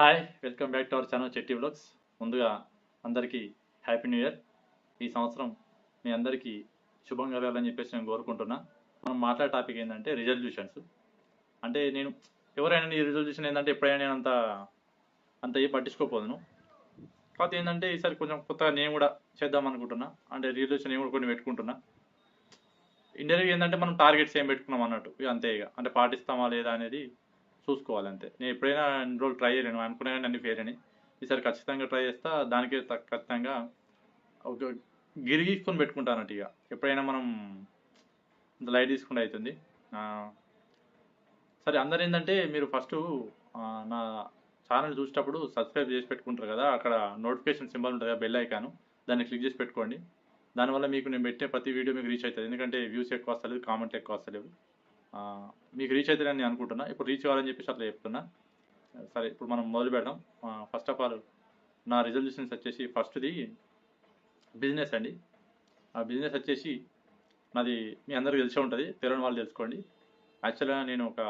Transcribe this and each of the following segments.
Hi welcome back to our channel Chetty vlogs. ముందుగా అందరికీ happy new year. ఈ సంవత్సరం మీ అందరికీ శుభం కలగాలని చెప్పేసి నేను కోరుకుంటున్నా. మనం మాట్లాడే టాపిక్ ఏంటంటే రిజల్యూషన్స్. అంటే నేను ఎవరైనా నీ రిజల్యూషన్ ఏంటంటే ఎప్పుడైనా నేను అంత ఏ పట్టించుకోపోదును. కాకపోతే ఏంటంటే ఈసారి కొంచెం కొత్తగా నేను కూడా చేద్దాం అనుకుంటున్నా. అంటే రిజల్యూషన్ నేను కూడా కొన్ని పెట్టుకుంటున్నా. ఇండైరెక్ట్గా ఏంటంటే మనం టార్గెట్స్ ఏం పెట్టుకున్నాం అన్నట్టు ఇక అంతే. ఇక అంటే పాటిస్తామా లేదా అనేది చూసుకోవాలి అంతే. నేను ఎప్పుడైనా అన్ని రోజులు ట్రై చేయలేను, అనుకునే కానీ అన్ని ఫెయిల్ అని. ఈసారి ఖచ్చితంగా ట్రై చేస్తా. దానికే ఖచ్చితంగా ఒక గిరి గీసుకొని పెట్టుకుంటానట్టు. ఇక ఎప్పుడైనా మనం ఇంత లైట్ తీసుకుంటే అవుతుంది. సరే, అందరు ఏంటంటే మీరు ఫస్ట్ నా ఛానల్ చూసేటప్పుడు సబ్స్క్రైబ్ చేసి పెట్టుకుంటారు కదా, అక్కడ నోటిఫికేషన్ సింబల్ ఉంటుంది కదా, బెల్ ఐకాను, దాన్ని క్లిక్ చేసి పెట్టుకోండి. దానివల్ల మీకు నేను పెట్టే ప్రతి వీడియో మీకు రీచ్ అవుతుంది. ఎందుకంటే వ్యూస్ ఎక్కువ వస్తలేదు, కామెంట్లు ఎక్కువ వస్తలేవు. మీకు రీచ్ అవుతుందని నేను అనుకుంటున్నా. ఇప్పుడు రీచ్ అవ్వాలని చెప్పేసి అట్లా చెప్తున్నా. సరే, ఇప్పుడు మనం మొదలు పెడదాం. ఫస్ట్ ఆఫ్ ఆల్ నా రిజల్యూషన్స్ వచ్చేసి ఫస్ట్ది బిజినెస్ అండి. ఆ బిజినెస్ వచ్చేసి నాది మీ అందరికీ తెలిసే ఉంటుంది, తెలియని వాళ్ళు తెలుసుకోండి. యాక్చువల్గా నేను ఒక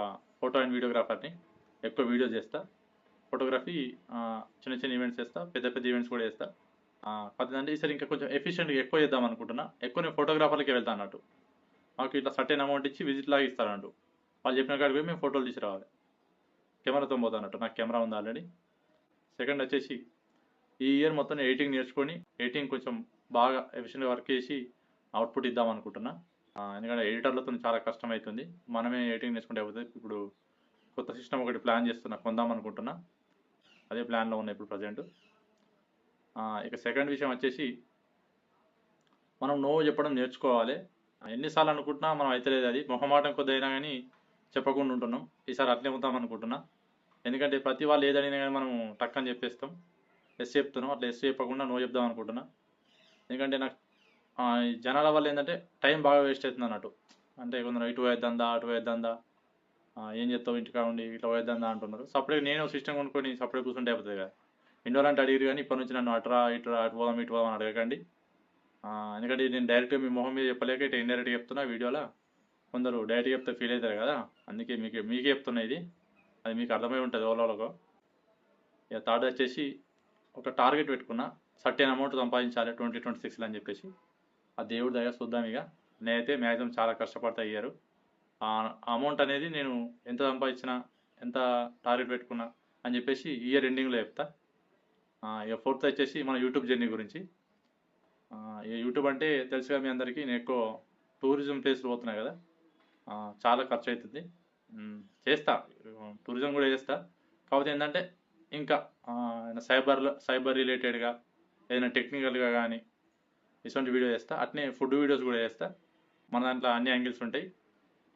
ఫోటో అండ్ వీడియోగ్రాఫర్ని. ఎక్కువ వీడియోస్ చేస్తా, ఫోటోగ్రఫీ, చిన్న చిన్న ఈవెంట్స్ చేస్తా, పెద్ద పెద్ద ఈవెంట్స్ కూడా చేస్తా. కాకపోతే ఈసారి ఇంకా కొంచెం ఎఫిషియెంట్గా ఎక్కువ చేద్దాం అనుకుంటున్నా. ఎక్కువ నేను ఫోటోగ్రాఫర్లకి వెళ్తాను అన్నట్టు. మాకు ఇట్లా సర్టెన్ అమౌంట్ ఇచ్చి విజిట్ లాగా ఇస్తారన్నట్టు. వాళ్ళు చెప్పిన కాడికి పోయి మేము ఫోటోలు తీసుకురావాలి. కెమెరాతో పోతా అన్నట్టు. నాకు కెమెరా ఉంది ఆల్రెడీ. సెకండ్ వచ్చేసి ఈ ఇయర్ మొత్తం ఎడిటింగ్ నేర్చుకొని ఎడిటింగ్ కొంచెం బాగా ఎఫిషియెంట్గా వర్క్ చేసి అవుట్పుట్ ఇద్దాం అనుకుంటున్నా. ఎందుకంటే ఎడిటర్లతో చాలా కష్టం అవుతుంది, మనమే ఎడిటింగ్ నేర్చుకుంటే అయిపోతుంది. ఇప్పుడు కొత్త సిస్టమ్ ఒకటి ప్లాన్ చేస్తున్నా, కొందాం అనుకుంటున్నా. అదే ప్లాన్లో ఉన్నాయి ఇప్పుడు ప్రజెంట్. ఇక సెకండ్ విషయం వచ్చేసి మనం నో చెప్పడం నేర్చుకోవాలి. ఎన్నిసార్లు అనుకుంటున్నా మనం అయితే లేదు, అది మొహమాటం కొద్ది అయినా కానీ చెప్పకుండా ఉంటున్నాం. ఈసారి అట్లే ఉంటాం అనుకుంటున్నా. ఎందుకంటే ప్రతి వాళ్ళు ఏదైనా కానీ మనం టక్కని చెప్పేస్తాం, ఎస్ చెప్తున్నాం. అట్లా ఎస్ చెప్పకుండా నో చెప్దాం అనుకుంటున్నా. ఎందుకంటే నాకు జనాల వల్ల ఏంటంటే టైం బాగా వేస్ట్ అవుతుంది అన్నట్టు. అంటే కొందరు ఇటు వేద్దా అటు వేద్దా, ఏం చెప్తావు ఇంటికా ఉండి ఇట్లా వేద్దా అంటున్నారు. సపరేట్ నేను సిస్టమ్ కొనుక్కొని సపరేట్ కూర్చుంటే అయిపోతుంది కదా. ఇండోర్ అంటే అడిగారు కానీ ఇప్పటి నుంచి నన్ను అటురా ఇటురా అటు పోదాం ఇటు పోదాం అని అడగకండి. ఎందుకంటే నేను డైరెక్ట్గా మీ మొహం మీద చెప్పలేక ఇటు ఇండైరెక్ట్గా చెప్తున్నా వీడియోలో. కొందరు డైరెక్ట్గా చెప్తే ఫీల్ అవుతారు కదా, అందుకే మీకే చెప్తున్నా ఇది. అది మీకు అర్థమై ఉంటుంది ఓలోలకు. ఇక థర్డ్ వచ్చేసి ఒక టార్గెట్ పెట్టుకున్నా, సర్టెన్ అమౌంట్ సంపాదించాలి 2026 అని చెప్పేసి. ఆ దేవుడి దయ చూద్దాం. ఇక నేనైతే మ్యాక్సిమం చాలా కష్టపడతా అయ్యారు. ఆ అమౌంట్ అనేది నేను ఎంత సంపాదించినా, ఎంత టార్గెట్ పెట్టుకున్నా అని చెప్పేసి ఇయర్ ఎండింగ్లో చెప్తా. ఇక ఫోర్త్ వచ్చేసి మన యూట్యూబ్ జర్నీ గురించి. యూట్యూబ్ అంటే తెలుసుగా మీ అందరికీ, నేను ఎక్కువ టూరిజం ప్లేస్లు పోతున్నాయి కదా, చాలా ఖర్చు అవుతుంది. చేస్తా, టూరిజం కూడా చేస్తా. కాకపోతే ఏంటంటే ఇంకా సైబర్ రిలేటెడ్గా ఏదైనా టెక్నికల్గా కానీ ఇటువంటి వీడియో చేస్తా. అట్నే ఫుడ్ వీడియోస్ కూడా చేస్తా. మన దాంట్లో అన్ని యాంగిల్స్ ఉంటాయి.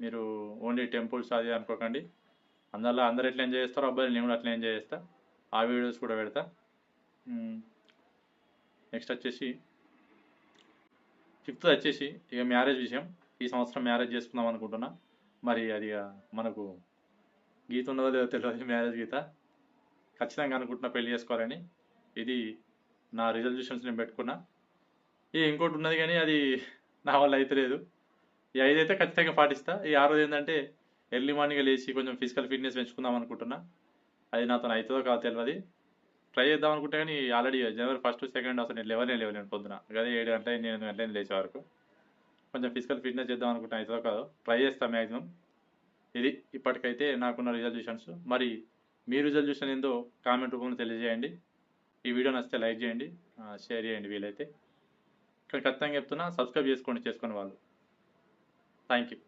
మీరు ఓన్లీ టెంపుల్స్ అది అనుకోకండి. అందువల్ల అందరు ఎట్లా ఎంజాయ్ చేస్తారో అబ్బాయిలు నేను కూడా అట్లా ఎంజాయ్ చేస్తా. ఆ వీడియోస్ కూడా పెడతా. నెక్స్ట్ వచ్చేసి ఫిఫ్త్ వచ్చేసి ఇక మ్యారేజ్ విషయం. ఈ సంవత్సరం మ్యారేజ్ చేసుకుందాం అనుకుంటున్నా. మరి అది మనకు గీత ఉన్నదో లేదో తెలియదు, మ్యారేజ్ గీత. ఖచ్చితంగా అనుకుంటున్నా పెళ్లి చేసుకోవాలని. ఇది నా రిజల్యూషన్స్ నేను పెట్టుకున్నా. ఇంకోటి ఉన్నది కానీ అది నా వల్ల అయితే లేదు. ఈ 5 అయితే ఖచ్చితంగా పాటిస్తా. ఈ 6ది ఏంటంటే ఎర్లీ మార్నింగ్ లేచి కొంచెం ఫిజికల్ ఫిట్నెస్ పెంచుకుందాం అనుకుంటున్నా. అది నాతో అవుతుందో కాదో తెలియదు. ట్రై చేద్దాం అనుకుంటే కానీ ఆల్రెడీ జనవరి 1, 2 అసలు నేను లేవలేను పొద్దున. అదే 7 గంటల 8 గంటల లేచే వరకు కొంచెం ఫిజికల్ ఫిట్నెస్ చేద్దాం అనుకుంటే అవుతుందో కాదో ట్రై చేస్తాను మ్యాక్సిమం. ఇది ఇప్పటికైతే నాకున్న రిజల్యూషన్స్. మరి మీ రిజల్యూషన్ ఏందో కామెంట్ రూపంలో తెలియజేయండి. ఈ వీడియో నచ్చితే లైక్ చేయండి, షేర్ చేయండి వీలైతే. ఇక్కడ ఖచ్చితంగా చెప్తున్నా, సబ్స్క్రైబ్ చేసుకొని వాళ్ళు. Thank you.